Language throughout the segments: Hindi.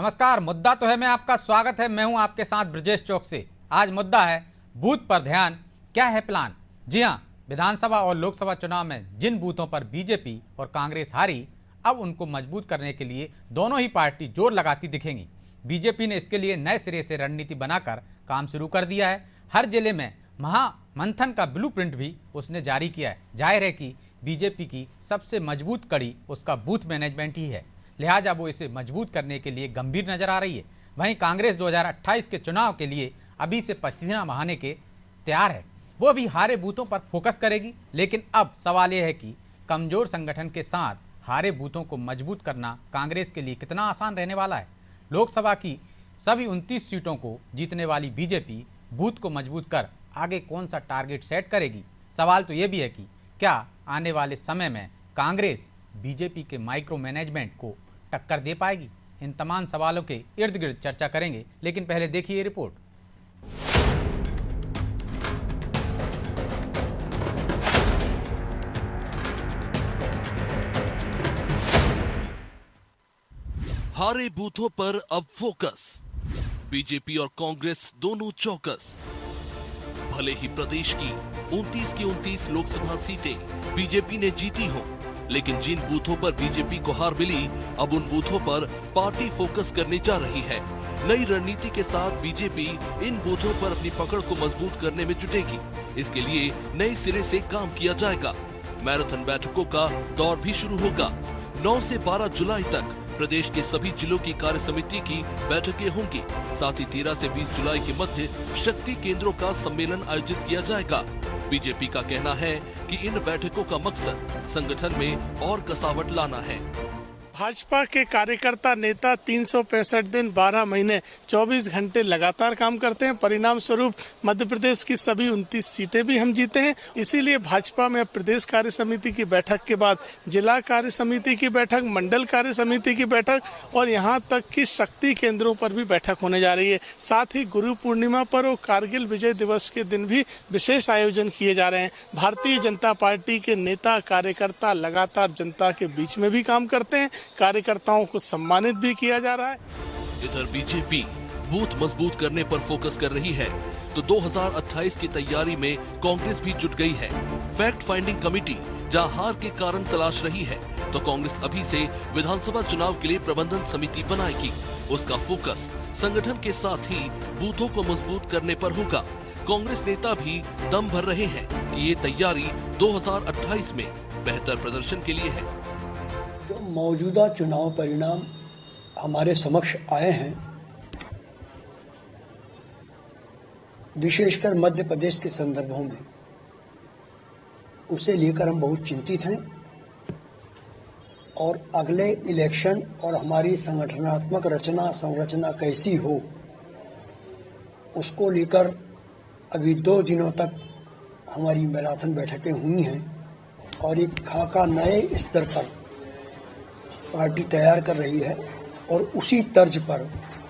नमस्कार। मुद्दा तो है मैं आपका स्वागत है। मैं हूं आपके साथ ब्रजेश चौक से। आज मुद्दा है बूथ पर ध्यान, क्या है प्लान। जी हां, विधानसभा और लोकसभा चुनाव में जिन बूथों पर बीजेपी और कांग्रेस हारी, अब उनको मजबूत करने के लिए दोनों ही पार्टी जोर लगाती दिखेंगी। बीजेपी ने इसके लिए नए सिरे से रणनीति बनाकर काम शुरू कर दिया है। हर जिले में महामंथन का ब्लूप्रिंट भी उसने जारी किया है। जाहिर है कि बीजेपी की सबसे मजबूत कड़ी उसका बूथ मैनेजमेंट ही है, लिहाजा वो इसे मजबूत करने के लिए गंभीर नजर आ रही है। वहीं कांग्रेस 2028 के चुनाव के लिए अभी से पसीना बहाने के तैयार है। वो अभी हारे बूथों पर फोकस करेगी, लेकिन अब सवाल यह है कि कमजोर संगठन के साथ हारे बूथों को मजबूत करना कांग्रेस के लिए कितना आसान रहने वाला है। लोकसभा की सभी 29 सीटों को जीतने वाली बीजेपी बूथ को मजबूत कर आगे कौन सा टारगेट सेट करेगी। सवाल तो ये भी है कि क्या आने वाले समय में कांग्रेस बीजेपी के माइक्रो मैनेजमेंट को टक्कर दे पाएगी। इन तमाम सवालों के इर्द गिर्द चर्चा करेंगे, लेकिन पहले देखिए ये रिपोर्ट। हारे बूथों पर अब फोकस, बीजेपी और कांग्रेस दोनों चौकस। भले ही प्रदेश की 29 की 29 लोकसभा सीटें बीजेपी ने जीती हों, लेकिन जिन बूथों पर बीजेपी को हार मिली, अब उन बूथों पर पार्टी फोकस करने जा रही है। नई रणनीति के साथ बीजेपी इन बूथों पर अपनी पकड़ को मजबूत करने में जुटेगी। इसके लिए नए सिरे से काम किया जाएगा। मैराथन बैठकों का दौर भी शुरू होगा। 9 से 12 जुलाई तक प्रदेश के सभी जिलों की कार्य समिति की बैठकें होंगी। साथ ही 13 से 20 जुलाई के मध्य शक्ति केंद्रों का सम्मेलन आयोजित किया जाएगा। बीजेपी का कहना है कि इन बैठकों का मकसद संगठन में और कसावट लाना है। भाजपा के कार्यकर्ता नेता 365 दिन 12 महीने 24 घंटे लगातार काम करते हैं। परिणाम स्वरूप मध्य प्रदेश की सभी 29 सीटें भी हम जीते हैं। इसीलिए भाजपा में प्रदेश कार्य समिति की बैठक के बाद जिला कार्य समिति की बैठक, मंडल कार्य समिति की बैठक और यहां तक कि शक्ति केंद्रों पर भी बैठक होने जा रही है। साथ ही गुरु पूर्णिमा पर और कारगिल विजय दिवस के दिन भी विशेष आयोजन किए जा रहे हैं। भारतीय जनता पार्टी के नेता कार्यकर्ता लगातार जनता के बीच में भी काम करते हैं। कार्यकर्ताओं को सम्मानित भी किया जा रहा है। इधर बीजेपी बूथ मजबूत करने पर फोकस कर रही है, तो 2028 की तैयारी में कांग्रेस भी जुट गई है। फैक्ट फाइंडिंग कमेटी जहां हार के कारण तलाश रही है, तो कांग्रेस अभी से विधानसभा चुनाव के लिए प्रबंधन समिति बनाएगी। उसका फोकस संगठन के साथ ही बूथों को मजबूत करने पर होगा। कांग्रेस नेता भी दम भर रहे हैं कि ये तैयारी 2028 में बेहतर प्रदर्शन के लिए है। जो मौजूदा चुनाव परिणाम हमारे समक्ष आए हैं, विशेषकर मध्य प्रदेश के संदर्भों में, उसे लेकर हम बहुत चिंतित हैं और अगले इलेक्शन और हमारी संगठनात्मक संरचना कैसी हो, उसको लेकर अभी 2 दिनों तक हमारी मैराथन बैठकें हुई हैं और एक खाका नए स्तर पर पार्टी तैयार कर रही है और उसी तर्ज पर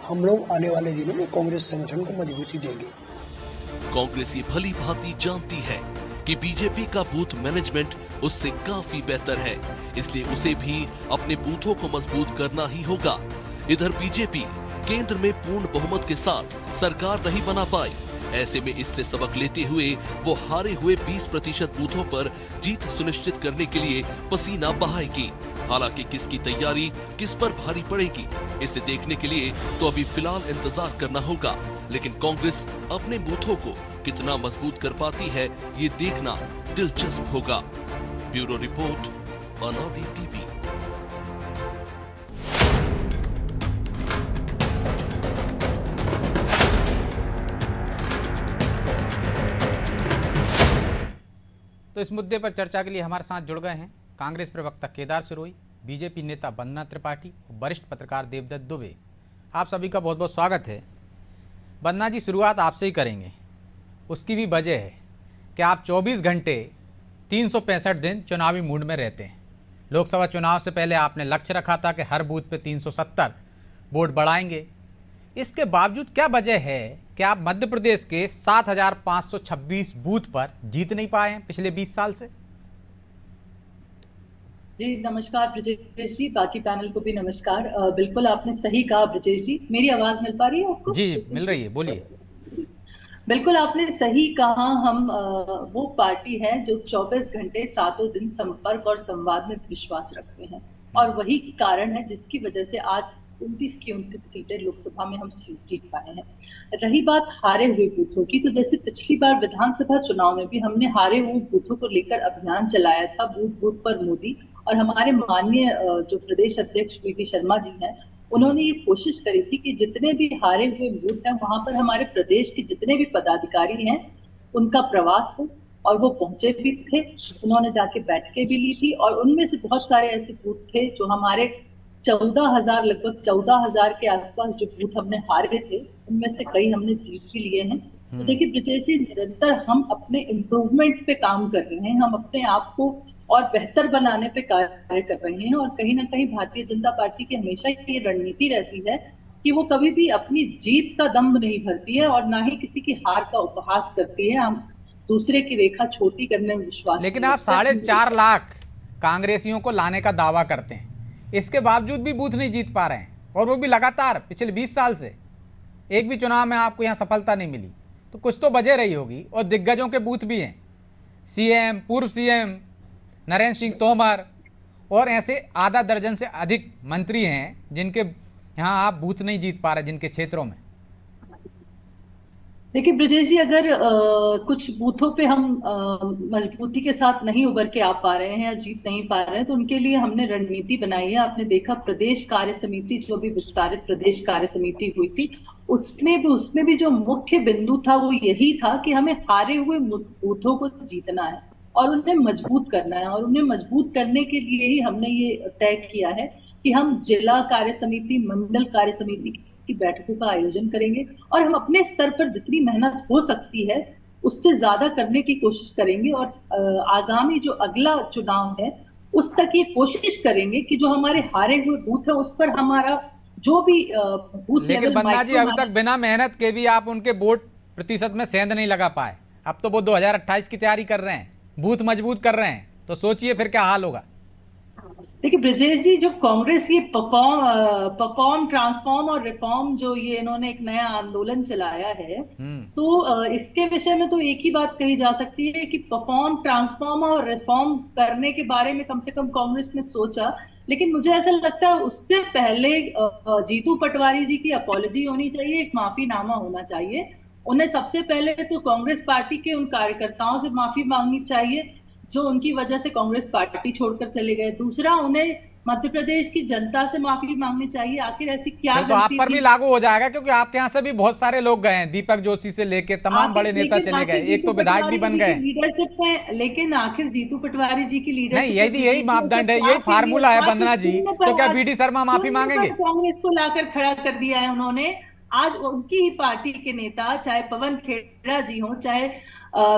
हम लोग आने वाले दिनों में कांग्रेस संगठन को मजबूती देंगे। कांग्रेस ये भली भांति जानती है कि बीजेपी का बूथ मैनेजमेंट उससे काफी बेहतर है, इसलिए उसे भी अपने बूथों को मजबूत करना ही होगा। इधर बीजेपी केंद्र में पूर्ण बहुमत के साथ सरकार नहीं बना पाई। ऐसे में इससे सबक लेते हुए वो हारे हुए 20% बूथों पर जीत सुनिश्चित करने के लिए पसीना बहाएगी। हालांकि किसकी तैयारी किस पर भारी पड़ेगी, इसे देखने के लिए तो अभी फिलहाल इंतजार करना होगा। लेकिन कांग्रेस अपने बूथों को कितना मजबूत कर पाती है, ये देखना दिलचस्प होगा। ब्यूरो रिपोर्ट, अनादि टीवी। तो इस मुद्दे पर चर्चा के लिए हमारे साथ जुड़ गए हैं कांग्रेस प्रवक्ता केदार सिरोही, बीजेपी नेता वंदना त्रिपाठी और वरिष्ठ पत्रकार देवदत्त दुबे। आप सभी का बहुत बहुत स्वागत है। वंदना जी, शुरुआत आपसे ही करेंगे। उसकी भी वजह है कि आप 24 घंटे 365 दिन चुनावी मूड में रहते हैं। लोकसभा चुनाव से पहले आपने लक्ष्य रखा था कि हर बूथ पे 370 वोट बढ़ाएंगे। इसके बावजूद क्या वजह है कि आप मध्य प्रदेश के 7526 बूथ पर जीत नहीं पाए हैं पिछले 20 साल से? जी नमस्कार ब्रजेश जी, बाकी पैनल को भी नमस्कार। बिल्कुल आपने सही कहा ब्रजेश जी। मेरी आवाज मिल पा रही है आपको जी ब्रजेश मिल जी? रही है, बोलिए। बिल्कुल आपने सही कहा। हम वो पार्टी है जो 24 घंटे सातों दिन संपर्क और संवाद में विश्वास रखते हैं, और वही कारण है जिसकी वजह से आज 29 की 29 सीटें लोकसभा में हम जीत पाए हैं। रही बात हारे हुए बूथों की, तो जैसे पिछली बार विधानसभा चुनाव में भी हमने हारे हुए बूथों को लेकर अभियान चलाया था, बूथ बूथ पर मोदी, और हमारे माननीय जो प्रदेश अध्यक्ष वी शर्मा जी हैं, उन्होंने ये कोशिश करी थी कि जितने भी हारे हुए बूथ हैं वहां पर हमारे प्रदेश के जितने भी पदाधिकारी हैं उनका प्रवास हो, और वो पहुंचे भी थे। उन्होंने जाके बैठकें भी ली थी, और उनमें से बहुत सारे ऐसे बूथ थे जो हमारे 14,000, लगभग 14,000 के आसपास जो बूथ हमने हारे थे, उनमें से कई हमने जीत भी लिए हैं। तो देखिए ब्रिजेश जी, निरंतर हम अपने इम्प्रूवमेंट पे काम कर रहे हैं, हम अपने आप को और बेहतर बनाने पे कार्य कर रहे हैं। और कहीं ना कहीं भारतीय जनता पार्टी की हमेशा ये रणनीति रहती है कि वो कभी भी अपनी जीत का दम्भ नहीं भरती है और ना ही किसी की हार का उपहास करती है। हम दूसरे की रेखा छोटी करने में विश्वास लेकिन नहीं आप रखते। 4.5 लाख कांग्रेसियों को लाने का दावा करते हैं, इसके बावजूद भी बूथ नहीं जीत पा रहे हैं, और वो भी लगातार पिछले 20 साल से। एक भी चुनाव में आपको यहाँ सफलता नहीं मिली, तो कुछ तो वजह रही होगी। और दिग्गजों के बूथ भी हैं, सीएम, पूर्व सीएम नरेंद्र सिंह तोमर, और ऐसे आधा दर्जन से अधिक मंत्री हैं जिनके यहाँ आप बूथ नहीं जीत पा रहे, जिनके क्षेत्रों में। देखिए ब्रजेश जी, अगर कुछ बूथों पे हम मजबूती के साथ नहीं उभर के आ पा रहे हैं या जीत नहीं पा रहे हैं, तो उनके लिए हमने रणनीति बनाई है। आपने देखा प्रदेश कार्य समिति, जो भी विस्तारित प्रदेश कार्य समिति हुई थी, उसमें भी जो मुख्य बिंदु था वो यही था कि हमें हारे हुए बूथों को जीतना है और उन्हें मजबूत करना है। और उन्हें मजबूत करने के लिए ही हमने ये तय किया है कि हम जिला कार्य समिति, मंडल कार्य समिति की बैठकों का आयोजन करेंगे, और हम अपने स्तर पर जितनी मेहनत हो सकती है उससे ज्यादा करने की कोशिश करेंगे। और आगामी जो अगला चुनाव है उस तक ये कोशिश करेंगे कि जो हमारे हारे हुए बूथ है उस पर हमारा जो भी बूथ लेकिन लेवल बन्ना जी, अभी तक माइक्रो बिना मेहनत के भी आप उनके वोट प्रतिशत में सेंध नहीं लगा पाए। अब तो वो 2028 की तैयारी कर रहे हैं, बूथ मजबूत कर रहे हैं, तो सोचिए फिर क्या हाल होगा। देखिए ब्रजेश जी, जो कांग्रेस ये परफॉर्म ट्रांसफॉर्म और रिफॉर्म, जो ये इन्होंने एक नया आंदोलन चलाया है, तो इसके विषय में तो एक ही बात कही जा सकती है कि परफॉर्म, ट्रांसफॉर्म और रिफॉर्म करने के बारे में कम से कम कांग्रेस ने सोचा। लेकिन मुझे ऐसा लगता है उससे पहले जीतू पटवारी जी की अपॉलॉजी होनी चाहिए, एक माफीनामा होना चाहिए। उन्हें सबसे पहले तो कांग्रेस पार्टी के उन कार्यकर्ताओं से माफी मांगनी चाहिए जो उनकी वजह से कांग्रेस पार्टी छोड़कर चले गए। दूसरा, उन्हें मध्य प्रदेश की जनता से माफी मांगनी चाहिए। आखिर ऐसी क्या फिर तो आप गलती पर थी? भी लागू हो जाएगा, क्योंकि आपके यहाँ से भी बहुत सारे लोग गए हैं, दीपक जोशी से लेके तमाम बड़े नेता चले गए, एक तो विधायक भी बन गए। लीडरशिप में, लेकिन आखिर जीतू पटवारी जी की नहीं, लीडरशिप यही मापदंड है, यही फार्मूला है बंदना जी। तो क्या बीडी शर्मा माफी मांगेंगे? कांग्रेस को लाकर खड़ा कर दिया है उन्होंने। आज उनकी ही पार्टी के नेता, चाहे पवन खेड़ा जी हो, चाहे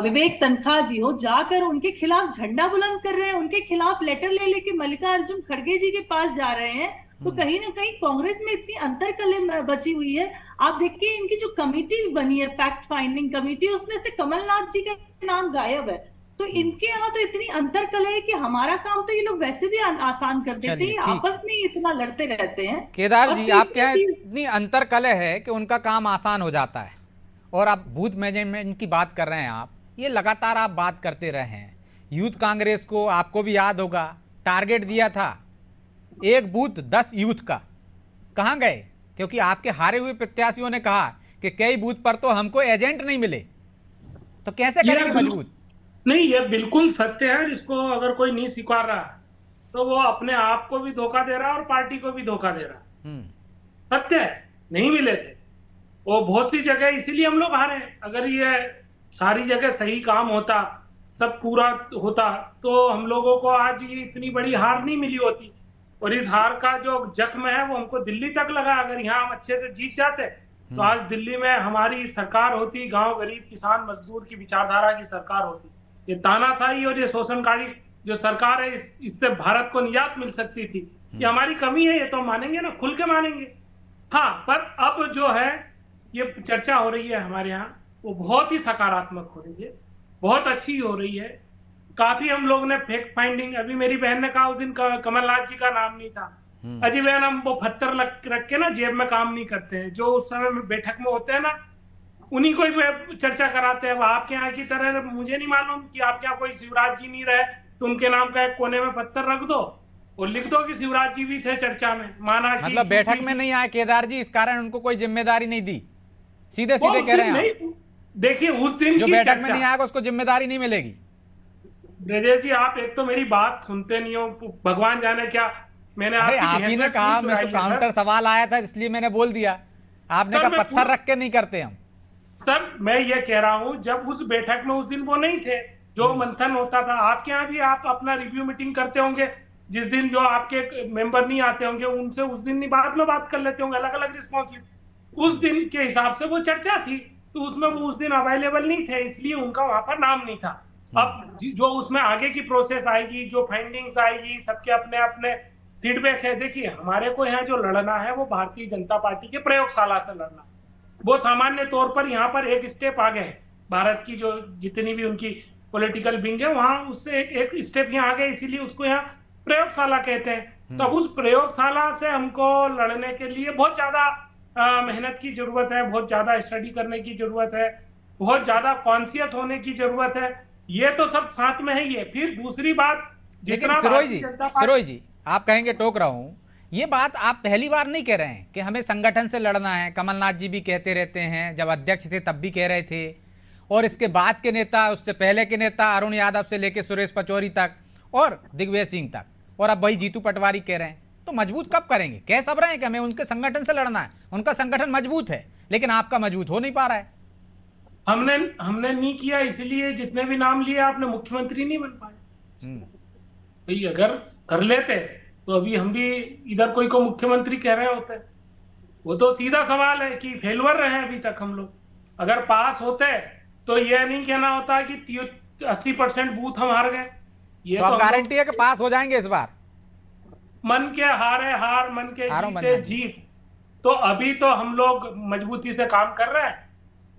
विवेक तनखा जी हो, जाकर उनके खिलाफ झंडा बुलंद कर रहे हैं, उनके खिलाफ लेटर ले लेके मल्लिकार्जुन खड़गे जी के पास जा रहे हैं। तो कहीं ना कहीं कांग्रेस में इतनी अंतरकलह बची हुई है। आप देखिए, इनकी जो कमेटी बनी है, फैक्ट फाइंडिंग कमेटी, उसमें से कमलनाथ जी का नाम गायब है। तो इनके यहाँ तो इतनी अंतरकलह है कि हमारा काम तो ये लोग वैसे भी आसान कर देते हैं, आपस में ही इतना लड़ते रहते हैं। केदार जी, आपके यहाँ इतनी अंतरकलह है कि उनका काम आसान हो जाता है। और आप बूथ मैनेजमेंट की बात कर रहे हैं, आप ये लगातार आप बात करते रहे हैं। यूथ कांग्रेस को, आपको भी याद होगा, टारगेट दिया था एक बूथ 10 यूथ का, कहाँ गए? क्योंकि आपके हारे हुए प्रत्याशियों ने कहा कि कई बूथ पर तो हमको एजेंट नहीं मिले, तो कैसे करेंगे मजबूत? नहीं, ये बिल्कुल सत्य है। इसको अगर कोई नहीं स्वीकार रहा तो वो अपने आप को भी धोखा दे रहा है और पार्टी को भी धोखा दे रहा है। सत्य है, नहीं मिले थे वो बहुत सी जगह, इसीलिए हम लोग हारे। अगर ये सारी जगह सही काम होता, सब पूरा होता, तो हम लोगों को आज ये इतनी बड़ी हार नहीं मिली होती। और इस हार का जो जख्म है वो हमको दिल्ली तक लगा। अगर यहाँ हम अच्छे से जीत जाते तो आज दिल्ली में हमारी सरकार होती, गांव, गरीब, किसान, मजदूर की विचारधारा की सरकार होती। ये तानाशाही और ये शोषणकारी जो सरकार है, इससे भारत को निजात मिल सकती थी। ये हमारी कमी है, ये तो मानेंगे ना, खुल के मानेंगे। हाँ, पर अब जो है ये चर्चा हो रही है हमारे यहाँ, वो बहुत ही सकारात्मक हो रही है, बहुत अच्छी हो रही है। काफी हम लोग ने फेक फाइंडिंग, अभी मेरी बहन ने कहा उस दिन कमलनाथ जी का नाम नहीं था। अजी बहन, हम वो पत्थर रख के ना जेब में काम नहीं करते हैं, जो उस समय में बैठक में होते हैं ना उन्हीं को ही चर्चा कराते हैं। वो आपके यहाँ की तरह मुझे नहीं मालूम कि आपके यहाँ कोई शिवराज जी नहीं रहे तो उनके नाम का एक कोने में पत्थर रख दो और लिख दो कि शिवराज जी भी थे चर्चा में, माना कि मतलब बैठक में नहीं आए केदार जी, इस कारण उनको कोई जिम्मेदारी नहीं दी, सीधे सीधे कह रहे हैं। देखिए उस दिन जो बैठक में नहीं आएगा उसको जिम्मेदारी नहीं मिलेगी। ब्रजेश जी, आप एक तो मेरी बात सुनते नहीं हो, भगवान जाने क्या मैंने अरे आप ही ने कहा, मैं तो काउंटर सवाल आया था इसलिए मैंने बोल दिया, आपने कहा पत्थर रख के नहीं करते हम। सर मैं ये कह रहा हूं, जब उस बैठक में उस दिन वो नहीं थे, जो मंथन होता था, आपके यहाँ भी आप अपना रिव्यू मीटिंग करते होंगे, जिस दिन जो आपके मेंबर नहीं आते होंगे उनसे उस दिन बाद में बात कर लेते होंगे, अलग अलग रिस्पॉन्सिबिलिटी। उस दिन के हिसाब से वो चर्चा थी, तो उसमें वो उस दिन अवेलेबल नहीं थे, इसलिए उनका वहां पर नाम नहीं था। अब जो उसमें आगे की प्रोसेस आएगी, जो फाइंडिंग्स आएगी, सबके अपने अपने फीडबैक है। देखिए हमारे को यहाँ जो लड़ना है वो भारतीय जनता पार्टी के प्रयोगशाला से लड़ना, वो सामान्य तौर पर यहाँ पर एक स्टेप आगे है। भारत की जो जितनी भी उनकी पॉलिटिकल विंग है वहां उससे एक स्टेप यहाँ आगे, इसीलिए उसको यहाँ प्रयोगशाला कहते हैं। तो उस प्रयोगशाला से हमको लड़ने के लिए बहुत ज्यादा मेहनत की जरूरत है, बहुत ज्यादा स्टडी करने की जरूरत है, बहुत ज्यादा कॉन्शियस होने की जरूरत है। ये तो सब साथ में है। ये फिर दूसरी बात, लेकिन सिरोही जी आप कहेंगे टोक रहा हूं, ये बात आप पहली बार नहीं कह रहे हैं कि हमें संगठन से लड़ना है। कमलनाथ जी भी कहते रहते हैं, जब अध्यक्ष थे तब भी कह रहे थे, और इसके बाद के नेता, उससे पहले के नेता अरुण यादव से लेकर सुरेश पचौरी तक और दिग्विजय सिंह तक, और अब वही जीतू पटवारी कह रहे हैं। तो मजबूत कब करेंगे? कह सब रहे हैं कि हमें उनके संगठन से लड़ना है, उनका संगठन मजबूत है, लेकिन आपका मजबूत हो नहीं पा रहा है। हमने नहीं किया, इसलिए जितने भी नाम लिए आपने मुख्यमंत्री नहीं बन पाए। भाई अगर कर लेते तो अभी हम भी इधर कोई को मुख्यमंत्री कह रहे होते। वो तो सीधा सवाल है कि फेलवर रहे अभी तक हम लोग। अगर पास होते तो यह नहीं कहना होता कि 80% बूथ हम हार गए। ये तो गारंटी है कि पास हो जाएंगे इस बार? मन के हारे हार, मन के जीते जीत। तो अभी तो हम लोग मजबूती से काम कर रहे हैं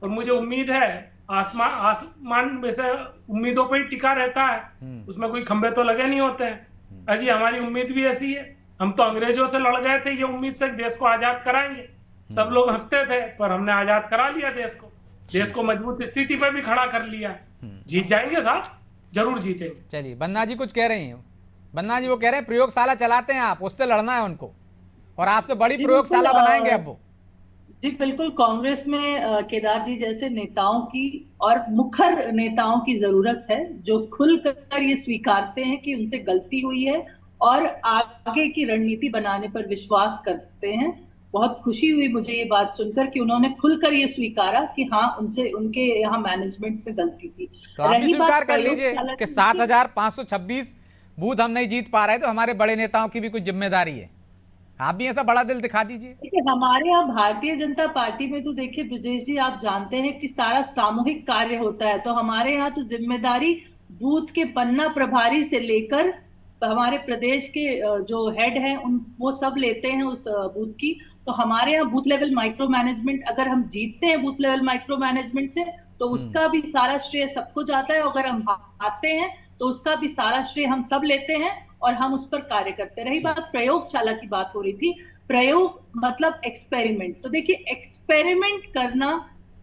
और मुझे उम्मीद है आसमान में से उम्मीदों पर ही टिका रहता है, उसमें कोई खंबे तो लगे नहीं होते हैं। अजी हमारी उम्मीद भी ऐसी है। हम तो अंग्रेजों से लड़ गए थे ये उम्मीद से देश को आजाद कराएंगे। सब लोग हंसते थे, पर हमने आजाद करा लिया देश को। देश को मजबूत स्थिति पर भी खड़ा कर लिया। जीत जाएंगे साहब, जरूर जीतेंगे। चलिए, बन्ना जी कुछ कह रही हैं। बन्ना जी वो कह रहे हैं प्रयोगशाला चलाते हैं आप, उससे लड़ना है उनको, और आपसे बड़ी प्रयोगशाला बनाएंगे अब वो। जी बिल्कुल, कांग्रेस में केदार जी जैसे नेताओं की और मुखर नेताओं की जरूरत है, जो खुलकर ये स्वीकारते हैं कि उनसे गलती हुई है और आगे की रणनीति बनाने पर विश्वास करते हैं। बहुत खुशी हुई मुझे ये बात सुनकर कि उन्होंने खुलकर ये स्वीकारा कि हाँ उनसे उनके यहाँ मैनेजमेंट में गलती थी। तो आप भी स्वीकार कर लीजिए कि 7,526 बूथ हम नहीं जीत पा रहे, तो हमारे बड़े नेताओं की भी कुछ जिम्मेदारी है। आप भी ऐसा बड़ा दिल दिखा दीजिए। देखिए हमारे यहाँ भारतीय जनता पार्टी में तो देखिए ब्रजेश जी, आप जानते हैं कि सारा सामूहिक कार्य होता है। तो हमारे यहाँ तो जिम्मेदारी बूथ के पन्ना प्रभारी से लेकर हमारे प्रदेश के जो हेड हैं वो सब लेते हैं उस बूथ की। तो हमारे यहाँ बूथ लेवल माइक्रो मैनेजमेंट, अगर हम जीतते हैं बूथ लेवल माइक्रो मैनेजमेंट से तो उसका भी सारा श्रेय सबको जाता है, अगर हम हारते हैं तो उसका भी सारा श्रेय हम सब लेते हैं और हम उस पर कार्य करते। रही बात प्रयोगशाला की, बात हो रही थी, प्रयोग मतलब एक्सपेरिमेंट। तो देखिए एक्सपेरिमेंट करना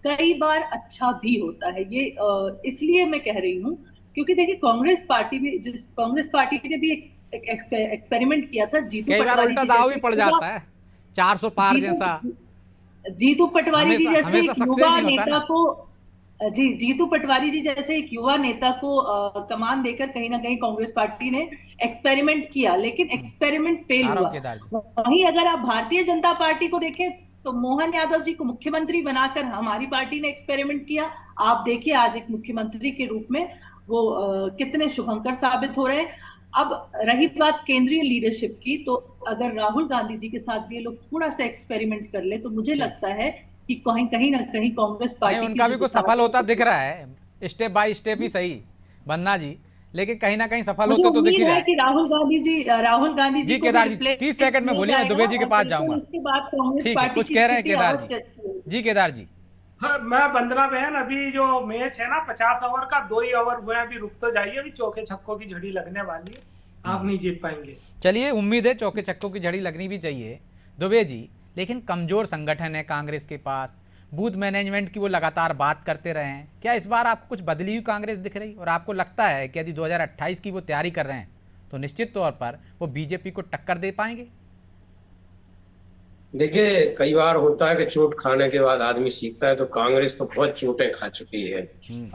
कई बार अच्छा भी होता है। ये इसलिए मैं कह रही हूँ क्योंकि देखिए कांग्रेस पार्टी ने भी एक्सपेरिमेंट किया था। जीतू कई बार उल्टा दाव भी पड़ जाता है, 400 पार जैसा। जीतू पटवारी जी जैसे एक युवा नेता को जीतू पटवारी जी जैसे एक युवा नेता को कमान देकर कहीं ना कहीं कांग्रेस पार्टी ने एक्सपेरिमेंट किया, लेकिन एक्सपेरिमेंट फेल हुआ। वहीं अगर आप भारतीय जनता पार्टी को देखें तो मोहन यादव जी को मुख्यमंत्री बनाकर हमारी पार्टी ने एक्सपेरिमेंट किया। आप देखिए आज एक मुख्यमंत्री के रूप में वो कितने शुभंकर साबित हो रहे हैं। अब रही बात केंद्रीय लीडरशिप की, तो अगर राहुल गांधी जी के साथ भी ये लोग थोड़ा सा एक्सपेरिमेंट कर ले तो मुझे लगता है कि कहीं ना कहीं कांग्रेस पार्टी उनका भी कुछ सफल होता दिख रहा है, स्टेप बाय स्टेप ही सही बन्ना जी, लेकिन कहीं ना कहीं सफल होते तो दिख ही रहा है कि राहुल गांधी जी केदार जी 30 सेकंड में बोलिए, मैं दुबे जी के पास जाऊंगा। ठीक है, कुछ कह रहे हैं केदार जी। जी केदार जी। हाँ, मैं वंदना बहन, अभी जो मैच है ना 50 ओवर का, 2 ही ओवर हुए हैं, अभी रुक तो जाइए, अभी चौके छक्कों की झड़ी लगने वाली है, आप नहीं जीत पाएंगे। चलिए, उम्मीद है चौके छक्कों की झड़ी लगनी भी चाहिए दुबे जी, लेकिन कमजोर संगठन है कांग्रेस के पास, बूथ मैनेजमेंट की वो लगातार बात करते रहे हैं। क्या इस बार आपको कुछ बदली हुई कांग्रेस दिख रही, और आपको लगता है कि यदि 2028 की वो तैयारी कर रहे हैं तो निश्चित तौर पर वो बीजेपी को टक्कर दे पाएंगे? देखिए, कई बार होता है कि चोट खाने के बाद आदमी सीखता है, तो कांग्रेस तो बहुत चोटें खा चुकी है।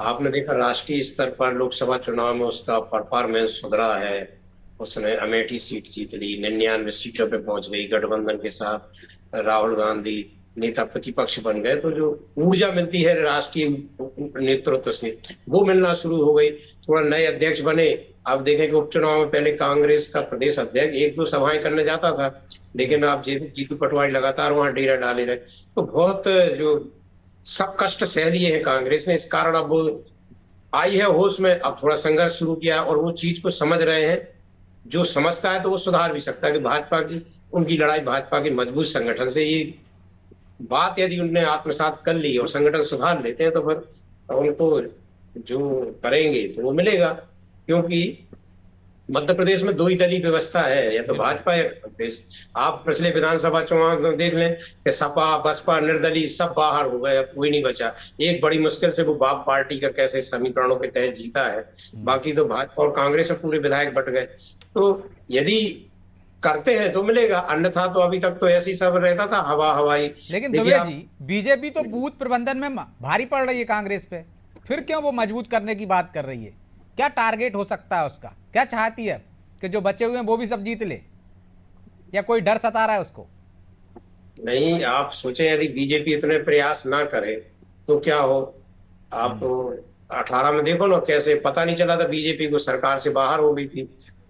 आपने देखा राष्ट्रीय स्तर पर लोकसभा चुनाव में उसका परफॉर्मेंस सुधरा है, उसने अमेठी सीट जीत ली, 99 सीटों पे पहुंच गई, गठबंधन के साथ राहुल गांधी नेता प्रतिपक्ष बन गए, तो जो ऊर्जा मिलती है राष्ट्रीय नेतृत्व से वो मिलना शुरू हो गई। थोड़ा नए अध्यक्ष बने, आप देखें कि उपचुनाव में पहले कांग्रेस का प्रदेश अध्यक्ष 1-2 सभाएं करने जाता था, लेकिन आप जीतू पटवारी लगातार वहां डेरा डाले रहे, तो बहुत जो सब कष्ट सह लिए हैं कांग्रेस ने। इस कारण अब वो आई है होश में, अब थोड़ा संघर्ष शुरू किया और वो चीज को समझ रहे हैं। जो समझता है तो वो सुधार भी सकता है कि भाजपा की उनकी लड़ाई भाजपा के मजबूत संगठन से, ये बात यदि उनने आत्मसात कर ली और संगठन सुधार लेते हैं तो फिर उनको जो करेंगे तो वो मिलेगा। क्योंकि मध्य प्रदेश में 2 ही दलीय व्यवस्था है, या तो भाजपा या कांग्रेस। आप पिछले विधानसभा चुनाव में देख लें कि सपा बसपा निर्दलीय सब बाहर हो गए, अब कोई नहीं बचा। एक बड़ी मुश्किल से वो बाप पार्टी का कैसे समीकरणों के तहत जीता है, बाकी तो भाजपा और कांग्रेस में पूरे विधायक बट गए। तो यदि करते हैं तो मिलेगा, अन्यथा तो अभी तक तो ऐसी सब रहता था हवा हवाई। लेकिन दुबे जी, बीजेपी तो बूथ प्रबंधन में भारी पड़ रही है कांग्रेस पे, फिर क्यों वो मजबूत करने की बात कर रही है? क्या टारगेट हो सकता है उसका? क्या चाहती है कि जो बचे हुए हैं वो भी सब जीत ले, या कोई डर सता रहा है उसको? नहीं, आप सोचें यदि बीजेपी इतने प्रयास ना करे तो क्या हो। आप 18 में देखो ना, कैसे पता नहीं चला था बीजेपी को, सरकार से बाहर हो गई थी।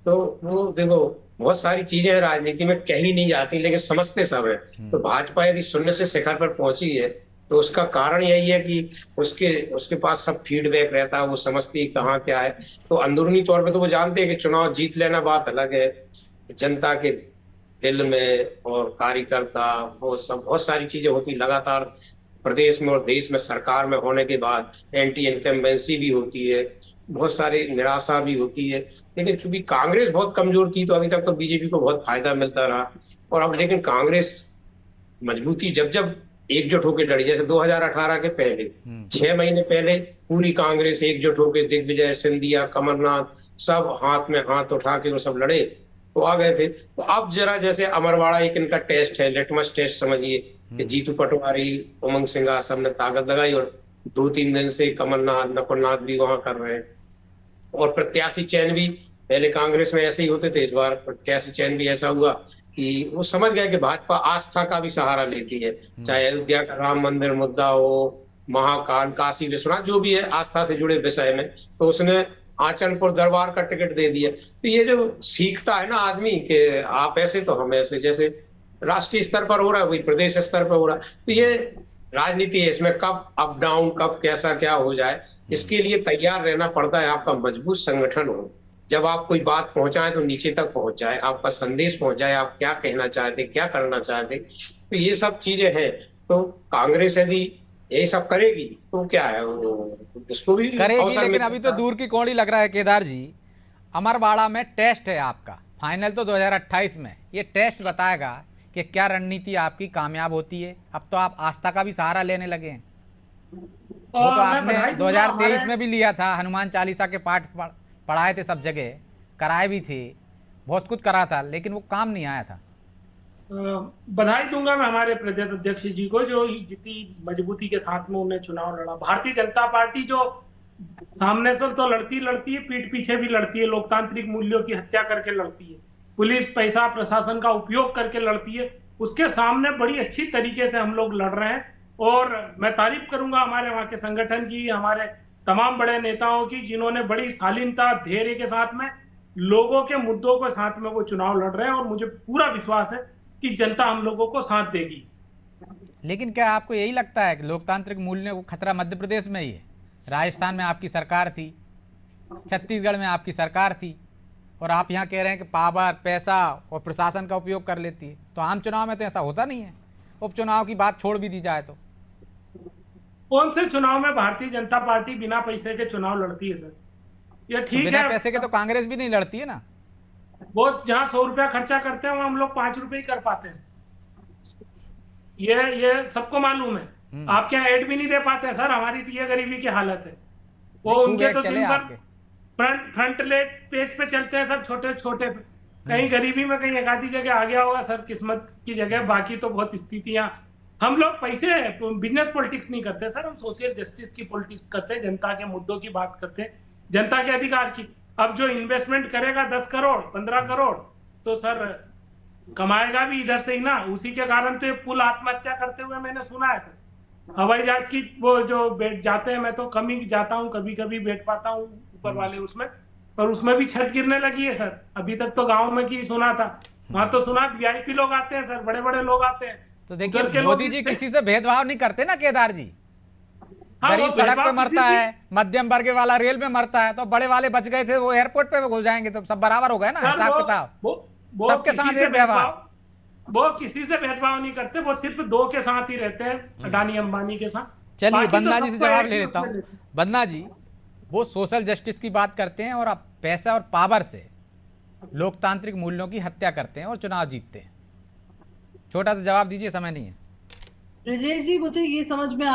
तो वो देखो, बहुत सारी चीजें राजनीति में कही नहीं जाती, लेकिन समझते सब है। तो भाजपा यदि शून्य से शिखर पर पहुंची है तो उसका कारण यही है कि उसके पास सब फीडबैक रहता है, वो समझती है कहाँ क्या है। तो अंदरूनी तौर पे तो वो जानते हैं कि चुनाव जीत लेना बात अलग है, जनता के दिल में और कार्यकर्ता वो सब बहुत सारी चीजें होती लगातार प्रदेश में और देश में सरकार में होने के बाद। एंटी इनकम्बेंसी भी होती है, बहुत सारी निराशा भी होती है। लेकिन चूंकि कांग्रेस बहुत कमजोर थी तो अभी तक तो बीजेपी को बहुत फायदा मिलता रहा। और अब लेकिन कांग्रेस मजबूती जब एकजुट होकर लड़ी, जैसे 2018 के पहले 6 महीने पहले पूरी कांग्रेस एकजुट होकर, दिग्विजय सिंधिया कमलनाथ सब हाथ में हाथ उठा के वो सब लड़े तो आ गए थे। तो अब जरा जैसे अमरवाड़ा एक इनका टेस्ट है, लिटमस टेस्ट समझिए, कि जीतू पटवारी उमंग सिंघार सब ने ताकत लगाई और 2-3 दिन से कमलनाथ नकुलनाथ भी वहां कर रहे हैं। और प्रत्याशी चयन भी पहले कांग्रेस में ऐसे ही होते थे, इस बार प्रत्याशी चयन भी ऐसा हुआ कि वो समझ गए कि भाजपा आस्था का भी सहारा लेती है, चाहे अयोध्या का राम मंदिर मुद्दा हो, महाकाल काशी विश्वनाथ जो भी है आस्था से जुड़े विषय में, तो उसने आचलपुर दरबार का टिकट दे दिया। तो ये जो सीखता है ना आदमी कि आप ऐसे तो हम ऐसे, जैसे राष्ट्रीय स्तर पर हो रहा है वही प्रदेश स्तर पर हो रहा है। तो ये राजनीति है, इसमें कब अप डाउन कब कैसा क्या हो जाए, इसके लिए तैयार रहना पड़ता है। आपका मजबूत संगठन हो, जब आप कोई बात पहुंचाएं तो नीचे तक पहुंच जाए, आपका संदेश पहुंच जाए, आप क्या कहना चाहते क्या करना चाहते। तो ये सब चीजें हैं। तो कांग्रेस यदि यही सब करेगी तो क्या है, उसको भी करेगी, लेकिन अभी तो दूर की कौड़ी लग रहा है केदार जी। अमरवाड़ा में टेस्ट है आपका, फाइनल तो 2028 में। ये टेस्ट बताएगा कि क्या रणनीति आपकी कामयाब होती है। अब तो आप आस्था का भी सहारा लेने लगे हैं। वो तो आपने 2023 में भी लिया था, हनुमान चालीसा के पाठ पढ़ाए थे, सब जगह कराए भी थे, बहुत कुछ करा था, लेकिन वो काम नहीं आया था। बधाई दूंगा मैं हमारे प्रदेश अध्यक्ष जी को, जो जितनी मजबूती के साथ में उन्हें चुनाव लड़ा। भारतीय जनता पार्टी जो सामने से तो लड़ती है, पीठ पीछे भी लड़ती है, लोकतांत्रिक मूल्यों की हत्या करके लड़ती है, पुलिस पैसा प्रशासन का उपयोग करके लड़ती है। उसके सामने बड़ी अच्छी तरीके से हम लोग लड़ रहे हैं। और मैं तारीफ करूंगा हमारे वहां के संगठन की, हमारे तमाम बड़े नेताओं की, जिन्होंने बड़ी शालीनता धैर्य के साथ में लोगों के मुद्दों के साथ में वो चुनाव लड़ रहे हैं। और मुझे पूरा विश्वास है कि जनता हम लोगों को साथ देगी। लेकिन क्या आपको यही लगता है कि लोकतांत्रिक मूल्यों को खतरा मध्य प्रदेश में ही है? राजस्थान में आपकी सरकार थी, छत्तीसगढ़ में आपकी सरकार थी, और आप यहाँ कह रहे हैं कि पावर पैसा और प्रशासन का उपयोग कर लेती है। तो आम चुनाव में तो ऐसा होता नहीं है। उपचुनाव की बात छोड़ भी दी जाए तो कौन से चुनाव में भारतीय जनता पार्टी बिना पैसे के चुनाव लड़ती है सर? ये तो ठीक बिना है, पैसे के तो कांग्रेस भी नहीं लड़ती है ना। वो जहां 100 रुपया खर्चा करते हैं वहां हम लोग 5 रुपए ही कर पाते हैं। ये सबको मालूम है। आप क्या ऐड भी नहीं दे पाते हैं सर? हमारी तो ये गरीबी की हालत है। वो खूब उनके ऐड तो चले दिन भर आपके। फ्रंट पेज पे चलते हैं सब छोटे छोटे। कहीं गरीबी में कहीं एक आधी जगह आ गया होगा सर किस्मत की जगह, बाकी तो बहुत स्थितियां। हम लोग पैसे बिजनेस पॉलिटिक्स नहीं करते सर, हम सोशल जस्टिस की पॉलिटिक्स करते हैं, जनता के मुद्दों की बात करते हैं, जनता के अधिकार की। अब जो इन्वेस्टमेंट करेगा 10 करोड़ 15 करोड़ तो सर कमाएगा भी इधर से ही ना। उसी के कारण तो पुल आत्महत्या करते हुए मैंने सुना है सर। हवाई जहाज की वो जो बैठ जाते हैं, मैं तो कम ही जाता हूँ, कभी कभी बैठ पाता हूँ ऊपर वाले उसमें, पर उसमें भी छत गिरने लगी है सर। अभी तक तो गांव में की सुना था, वहां तो सुना वीआईपी लोग आते हैं सर, बड़े बड़े लोग आते हैं। तो देखिए मोदी जी किसी से भेदभाव नहीं करते ना केदार जी। गरीब वो सड़क पे भेदभाव मरता किसी है, मध्यम वर्ग वाला रेल में मरता है, तो बड़े वाले बच गए थे, वो एयरपोर्ट पे घुस जाएंगे, तो सब बराबर हो गए ना सर, हिसाब किताब। वो सबके किसी साथ से एक व्यवहार। वो किसी से भेदभाव नहीं करते, वो सिर्फ दो के साथ ही रहते हैं, अडानी अंबानी के साथ। चलिए बाकी तो बंदना जी से सबको जवाब एक ले ही लेता उसमें हूँ। लेते हैं। बंदना जी, वो सोशल जस्टिस की बात करते हैं और आप पैसा और पावर से लोकतांत्रिक मूल्यों की हत्या करते हैं और चुनाव जीतते हैं। छोटा सा जवाब दीजिए, समय नहीं है। ब्रजेश जी, मुझे ये समझ में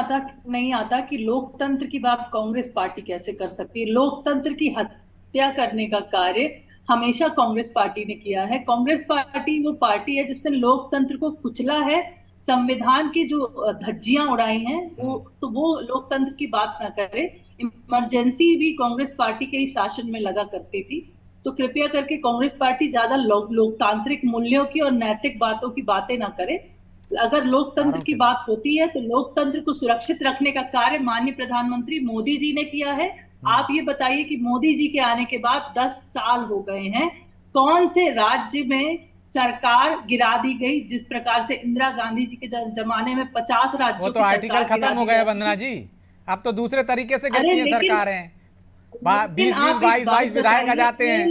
नहीं आता कि लोकतंत्र की बात कांग्रेस पार्टी कैसे कर सकती है। लोकतंत्र की हत्या करने का कार्य हमेशा कांग्रेस पार्टी ने किया है। कांग्रेस पार्टी वो पार्टी है जिसने लोकतंत्र को कुचला है, संविधान की जो धज्जियां उड़ाई हैं, वो लोकतंत्र की बात ना करे। इमरजेंसी भी कांग्रेस पार्टी के ही शासन में लगा करती थी। तो कृपया करके कांग्रेस पार्टी ज्यादा लोकतांत्रिक मूल्यों की और नैतिक बातों की बातें ना करे। अगर लोकतंत्र की बात होती है तो लोकतंत्र को सुरक्षित रखने का कार्य माननीय प्रधानमंत्री मोदी जी ने किया है। आप ये बताइए कि मोदी जी के आने के बाद 10 साल हो गए हैं, कौन से राज्य में सरकार गिरा दी गई? जिस प्रकार से इंदिरा गांधी जी के जमाने में 50 राज्यों वो तो आर्टिकल खत्म हो गए बंदना जी, अब तो दूसरे तरीके से गिरती है सरकारें। 20-20 22-22 विधायक आ जाते हैं।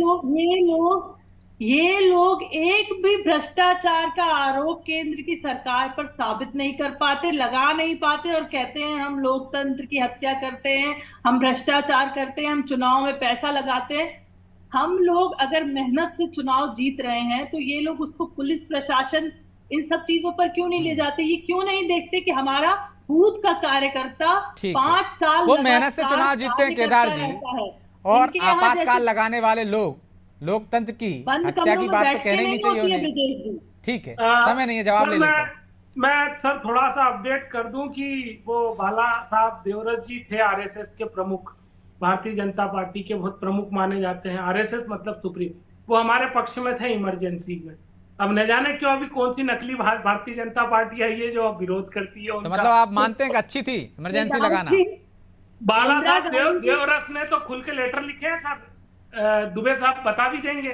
ये लोग एक भी भ्रष्टाचार का आरोप केंद्र की सरकार पर साबित नहीं कर पाते, लगा नहीं पाते, और कहते हैं हम लोकतंत्र की हत्या करते हैं, हम भ्रष्टाचार करते हैं, हम चुनाव में पैसा लगाते हैं। हम लोग अगर मेहनत से चुनाव जीत रहे हैं तो ये लोग उसको पुलिस प्रशासन इन सब चीजों पर क्यों नहीं ले जाते? ये क्यों नहीं देखते कि हमारा बूथ का कार्यकर्ता 5 साल वो मेहनत से चुनाव जीतते हैं केदार जी, और आपातकाल लगाने वाले लोग लोकतंत्र की हत्या की बात तो कहने नहीं चाहिए उन्हें। ठीक है, समय नहीं है, जवाब ले लेता हूं। मैं सर थोड़ा सा अपडेट कर दूं कि वो बाला साहब देवरस जी थे आरएसएस के प्रमुख, भारतीय जनता पार्टी के बहुत प्रमुख माने जाते हैं। आरएसएस मतलब सुप्रीम, वो हमारे पक्ष में थे इमरजेंसी में। अब न जाने क्यों अभी कौन सी नकली भारतीय जनता पार्टी है ये जो विरोध करती है। तो मतलब आप मानते हैं कि अच्छी थी इमरजेंसी लगाना? बाला साहब देवरस ने तो खुल के लेटर लिखे हैं साहब, दुबे साहब बता भी देंगे।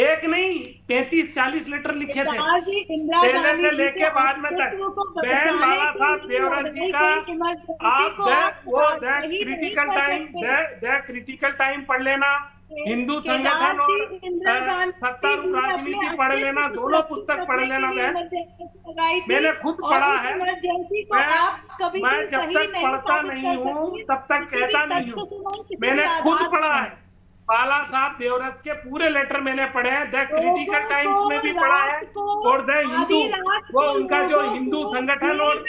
एक नहीं 35-40 लेटर लिखे थे पहले से लेके बाद में तक। बहन बाला साहब देवरस जी का आप वो क्रिटिकल टाइम पढ़ लेना, हिंदू संगठन और सत्तारूढ़ राजनीति पढ़ लेना, दोनों पुस्तक पढ़ लेना। मैंने खुद पढ़ा है, मैं जब तक पढ़ता नहीं हूँ तब तक कहता नहीं हूँ। मैंने खुद पढ़ा है, बाला साहब देवरस के पूरे लेटर मैंने पढ़े हैं, द क्रिटिकल टाइम्स में भी पढ़ा है, और द हिंदू, वो उनका जो हिंदू संगठन और।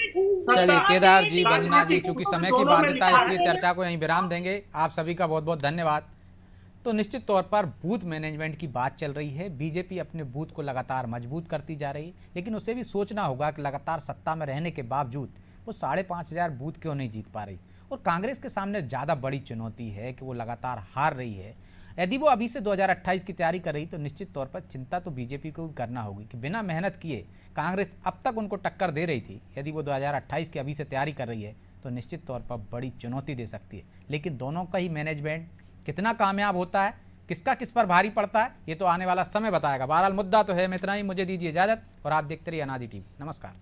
चलिए केदार जी, बंदना जी, चूंकि समय की बाध्यता है इसलिए चर्चा को यहीं विराम देंगे। आप सभी का बहुत बहुत धन्यवाद। तो निश्चित तौर पर बूथ मैनेजमेंट की बात चल रही है। बीजेपी अपने बूथ को लगातार मजबूत करती जा रही है, लेकिन उसे भी सोचना होगा कि लगातार सत्ता में रहने के बावजूद वो 5,500 बूथ क्यों नहीं जीत पा रही। और कांग्रेस के सामने ज़्यादा बड़ी चुनौती है कि वो लगातार हार रही है। यदि वो अभी से 2028 की तैयारी कर रही तो निश्चित तौर पर चिंता तो बीजेपी को भी करना होगी कि बिना मेहनत किए कांग्रेस अब तक उनको टक्कर दे रही थी। यदि वो 2028 की अभी से तैयारी कर रही है तो निश्चित तौर पर बड़ी चुनौती दे सकती है। लेकिन दोनों का ही मैनेजमेंट कितना कामयाब होता है, किसका किस पर भारी पड़ता है, ये तो आने वाला समय बताएगा। बहरहाल मुद्दा तो है। मैं इतना ही, मुझे दीजिए इजाज़त और आप देखते रहिए अनाजी टीवी। नमस्कार।